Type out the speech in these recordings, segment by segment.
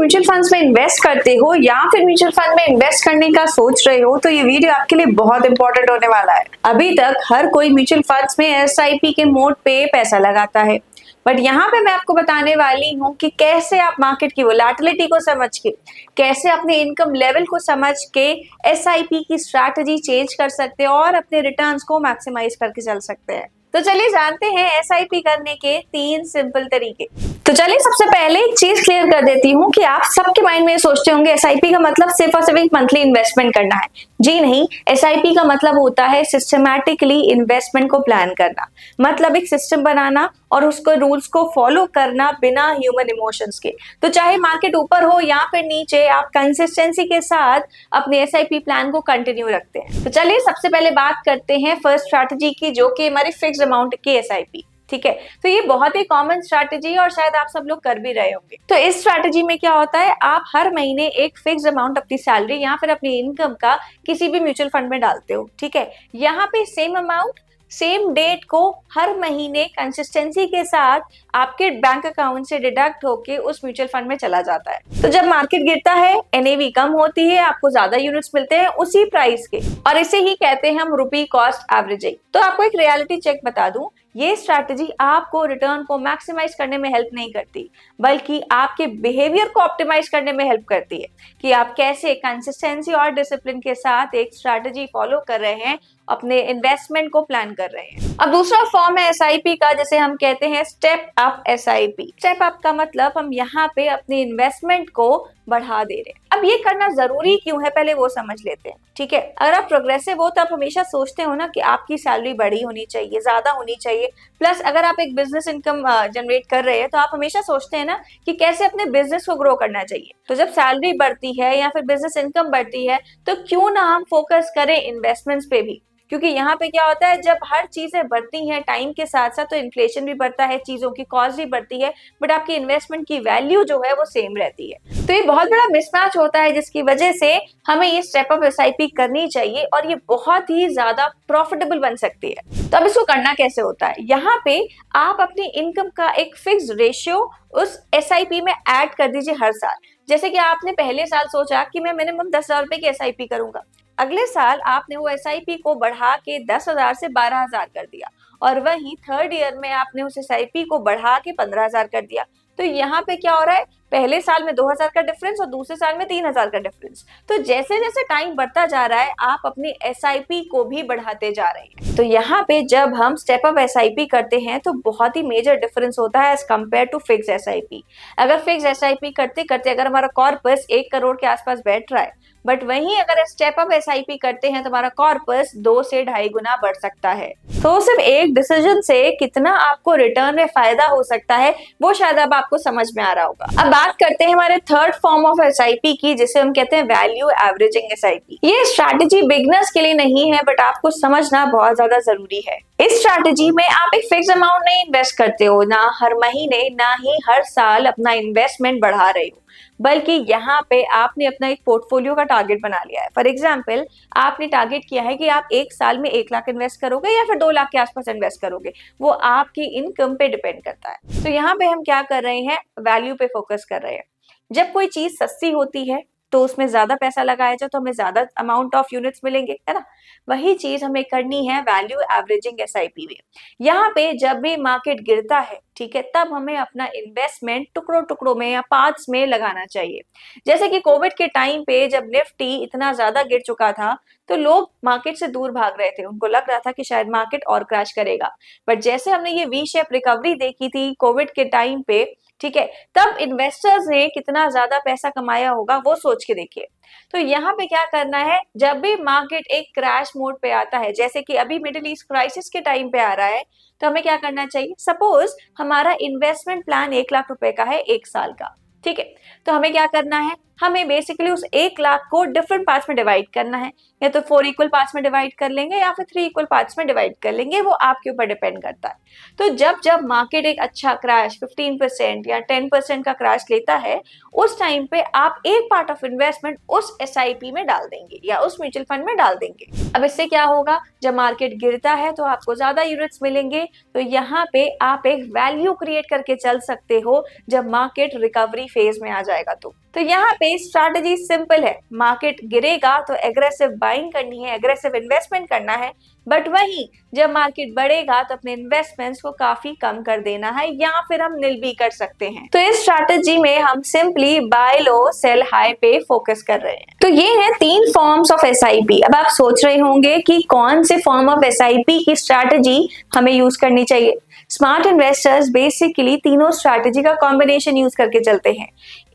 Mutual funds में invest करते हो या फिर म्यूचुअल फंड में इन्वेस्ट करने का सोच रहे हो तो ये वीडियो आपके लिए बहुत इंपॉर्टेंट होने वाला है। अभी तक हर कोई म्यूचुअल फंड्स में एसआईपी के मोड पे पैसा लगाता है, बट यहाँ पे मैं आपको बताने वाली हूँ कि कैसे आप मार्केट की वोलेटिलिटी को समझ के, कैसे अपने इनकम लेवल को समझ के एसआईपी की स्ट्रैटेजी चेंज कर सकते हैं और अपने रिटर्न्स को मैक्सिमाइज करके चल सकते हैं। तो चलिए जानते हैं एसआईपी करने के 3 सिंपल तरीके। तो चलिए सबसे पहले एक चीज क्लियर कर देती हूँ कि आप सबके माइंड में सोचते होंगे एसआईपी का मतलब सिर्फ और सिर्फ एक मंथली इन्वेस्टमेंट करना है। जी नहीं, एसआईपी का मतलब होता है सिस्टमैटिकली इन्वेस्टमेंट को प्लान करना, मतलब एक सिस्टम बनाना और उसको रूल्स को फॉलो करना बिना ह्यूमन इमोशंस के। तो चाहे मार्केट ऊपर हो या फिर नीचे, आप कंसिस्टेंसी के साथ अपने एसआईपी प्लान को कंटिन्यू रखते हैं। तो चलिए सबसे पहले बात करते हैं फर्स्ट स्ट्रैटेजी की, जो कि हमारी फिक्स्ड अमाउंट की एसआईपी। ठीक है, तो ये बहुत ही कॉमन स्ट्रैटेजी है और शायद आप सब लोग कर भी रहे होंगे। तो इस स्ट्रैटेजी में क्या होता है, आप हर महीने एक फिक्स अमाउंट अपनी सैलरी या फिर अपनी इनकम का किसी भी म्यूचुअल फंड में डालते हो। ठीक है, यहाँ पे सेम अमाउंट सेम डेट को हर महीने कंसिस्टेंसी के साथ आपके बैंक अकाउंट से डिडक्ट होके उस म्यूचुअल फंड में चला जाता है। तो जब मार्केट गिरता है, एनएवी कम होती है, आपको ज्यादा यूनिट्स मिलते हैं उसी प्राइस के, और इसे ही कहते हैं हम रुपी कॉस्ट एवरेजिंग। तो आपको एक रियलिटी चेक बता दूं, ये स्ट्रैटेजी आपको रिटर्न को मैक्सिमाइज करने में हेल्प नहीं करती, बल्कि आपके बिहेवियर को ऑप्टिमाइज करने में हेल्प करती है कि आप कैसे कंसिस्टेंसी और डिसिप्लिन के साथ एक स्ट्रैटेजी फॉलो कर रहे हैं, अपने इन्वेस्टमेंट को प्लान कर रहे हैं। अब दूसरा फॉर्म है एसआईपी का, जिसे हम कहते हैं step up SIP. Step up का मतलब हम यहाँ पे अपने इन्वेस्टमेंट को बढ़ा दे रहे हैं। अब ये करना जरूरी क्यों है, पहले वो समझ लेते हैं। ठीक है, अगर आप प्रोग्रेसिव हो तो आप हमेशा सोचते हो ना कि आपकी सैलरी बड़ी होनी चाहिए, ज्यादा होनी चाहिए। प्लस अगर आप एक बिजनेस इनकम जनरेट कर रहे हैं तो आप हमेशा सोचते हैं ना कि कैसे अपने बिजनेस को ग्रो करना चाहिए। तो जब सैलरी बढ़ती है या फिर बिजनेस इनकम बढ़ती है तो क्यों ना हम फोकस करें इन्वेस्टमेंट्स पे भी, क्योंकि यहाँ पे क्या होता है, जब हर चीजें बढ़ती हैं टाइम के साथ साथ तो इन्फ्लेशन भी बढ़ता है, चीजों की कॉस्ट भी बढ़ती है, बट आपकी इन्वेस्टमेंट की वैल्यू जो है वो सेम रहती है। तो ये बहुत बड़ा मिसमैच होता है, जिसकी वजह से हमें ये स्टेप अप एसआईपी करनी चाहिए और ये बहुत ही ज्यादा प्रॉफिटेबल बन सकती है। तो अब इसको करना कैसे होता है, यहाँ पे आप अपनी इनकम का एक फिक्स रेशियो उस एसआईपी में ऐड कर दीजिए हर साल। जैसे कि आपने पहले साल सोचा कि मैं मिनिमम 10,000 रुपए की एसआईपी करूंगा, अगले साल आपने वो एसआईपी को बढ़ा के 10,000 से 12,000 कर दिया, और वहीं थर्ड ईयर में आपने उस एसआईपी को बढ़ा के 15,000 कर दिया। तो यहाँ पे क्या हो रहा है, पहले साल में 2,000 का डिफरेंस और दूसरे साल में 3,000 का डिफरेंस। तो जैसे जैसे टाइम बढ़ता जा रहा है आप अपनी एसआईपी को भी बढ़ाते जा रहे हैं। तो यहाँ पे जब हम स्टेप अप एसआईपी करते हैं तो बहुत ही मेजर डिफरेंस होता है as compare to fix SIP. अगर फिक्स एसआईपी करते करते अगर हमारा कॉर्पस 1 करोड़ के आसपास बैठ रहा है, बट वहीं अगर स्टेप अप एसआईपी करते हैं तो हमारा कॉर्पस 2 से 2.5 गुना बढ़ सकता है। तो सिर्फ एक डिसीजन से कितना आपको रिटर्न में फायदा हो सकता है वो शायद अब आपको समझ में आ रहा होगा। अब बात करते हैं हमारे थर्ड फॉर्म ऑफ एसआईपी की, जिसे हम कहते हैं वैल्यू एवरेजिंग एसआईपी। ये स्ट्रैटेजी बिगिनर्स के लिए नहीं है, बट आपको समझना बहुत ज्यादा जरूरी है। इस स्ट्रैटेजी में आप एक फिक्स अमाउंट नहीं इन्वेस्ट करते हो, ना हर महीने ना ही हर साल अपना इन्वेस्टमेंट बढ़ा रहे हो, बल्कि यहाँ पे आपने अपना एक पोर्टफोलियो का टारगेट बना लिया है। फॉर एग्जाम्पल, आपने टारगेट किया है कि आप एक साल में 1 लाख इन्वेस्ट करोगे या फिर 2 लाख के आसपास इन्वेस्ट करोगे, वो आपकी इनकम पे डिपेंड करता है। तो यहाँ पे हम क्या कर रहे हैं, वैल्यू पे फोकस कर रहे हैं। जब कोई चीज सस्ती होती है तो उसमें ज्यादा पैसा लगाया जाए तो हमें ज्यादा अमाउंट ऑफ यूनिट्स मिलेंगे, है ना। वही चीज हमें करनी है वैल्यू एवरेजिंग एसआईपी में। यहाँ पे जब भी मार्केट गिरता है, ठीक है, तब हमें अपना इन्वेस्टमेंट टुकड़ों टुकड़ों में या पार्ट्स में लगाना चाहिए। जैसे कि कोविड के टाइम पे जब निफ्टी इतना ज्यादा गिर चुका था तो लोग मार्केट से दूर भाग रहे थे, उनको लग रहा था कि शायद मार्केट और क्रैश करेगा। बट जैसे हमने ये वी शेप रिकवरी देखी थी कोविड के टाइम पे, ठीक है, तब इन्वेस्टर्स ने कितना ज्यादा पैसा कमाया होगा वो सोच के देखिए। तो यहाँ पे क्या करना है, जब भी मार्केट एक क्रैश मोड पे आता है, जैसे कि अभी मिडिल ईस्ट क्राइसिस के टाइम पे आ रहा है, तो हमें क्या करना चाहिए, सपोज हमारा इन्वेस्टमेंट प्लान 1 लाख रुपए का है 1 साल का, ठीक है। तो हमें क्या करना है, हमें बेसिकली उस 1 लाख को डिफरेंट पार्ट्स में डिवाइड करना है, या तो 4 इक्वल पार्ट्स में डिवाइड कर लेंगे या फिर 3 इक्वल पार्ट्स में डिवाइड कर लेंगे, वो आपके ऊपर डिपेंड करता है। तो जब जब मार्केट एक अच्छा क्रैश 15% या 10% का क्रैश लेता है, उस टाइम पे आप एक पार्ट ऑफ इन्वेस्टमेंट उस एसआईपी में डाल देंगे या उस म्यूचुअल फंड में डाल देंगे। अब इससे क्या होगा, जब मार्केट गिरता है तो आपको ज्यादा यूनिट्स मिलेंगे, तो यहाँ पे आप एक वैल्यू क्रिएट करके चल सकते हो जब मार्केट रिकवरी फेज में आ जाएगा तो यहाँ पे स्ट्रैटेजी सिंपल है, मार्केट गिरेगा तो एग्रेसिव बाइंग करनी है, एग्रेसिव इन्वेस्टमेंट करना है, बट वहीं जब मार्केट बढ़ेगा तो अपने इन्वेस्टमेंट्स को काफी कम कर देना है या फिर हम निल भी कर सकते हैं। तो इस स्ट्रैटेजी में हम simply by low cell high पे फोकस कर रहे हैं। तो ये है 3 फॉर्म्स ऑफ एसआईपी। अब आप सोच रहे होंगे कि कौन से फॉर्म ऑफ एसआईपी की स्ट्रैटेजी हमें यूज करनी चाहिए। स्मार्ट इन्वेस्टर्स बेसिकली तीनों स्ट्रैटेजी का कॉम्बिनेशन यूज करके चलते हैं।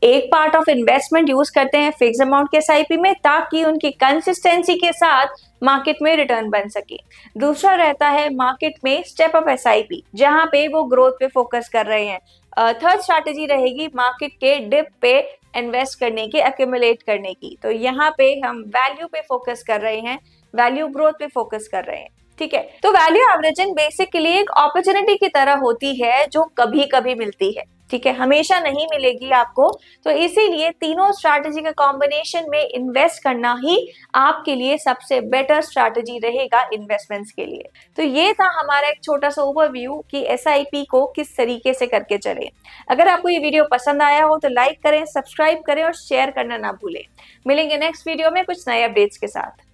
एक पार्ट ऑफ इन्वेस्टमेंट यूज करते हैं फिक्स अमाउंट के एसआईपी में ताकि उनकी कंसिस्टेंसी के साथ मार्केट में रिटर्न बन सके। दूसरा रहता है मार्केट में स्टेप अप एसआईपी, जहां पे वो ग्रोथ पे फोकस कर रहे हैं। थर्ड स्ट्रैटेजी रहेगी मार्केट के डिप पे इन्वेस्ट करने की, एक्यूमुलेट करने की। तो यहाँ पे हम वैल्यू पे फोकस कर रहे हैं, वैल्यू ग्रोथ पे फोकस कर रहे हैं। ठीक है, तो वैल्यू एवरेजिंग बेसिकली एक अपॉर्चुनिटी की तरह होती है जो कभी कभी मिलती है। ठीक है, हमेशा नहीं मिलेगी आपको। तो इसीलिए तीनों स्ट्रैटेजी के कॉम्बिनेशन में इन्वेस्ट करना ही आपके लिए सबसे बेटर स्ट्रैटेजी रहेगा इन्वेस्टमेंट्स के लिए। तो ये था हमारा एक छोटा सा ओवरव्यू कि एसआईपी को किस तरीके से करके चले। अगर आपको ये वीडियो पसंद आया हो तो लाइक करें, सब्सक्राइब करें और शेयर करना ना भूलें। मिलेंगे नेक्स्ट वीडियो में कुछ नए अपडेट्स के साथ।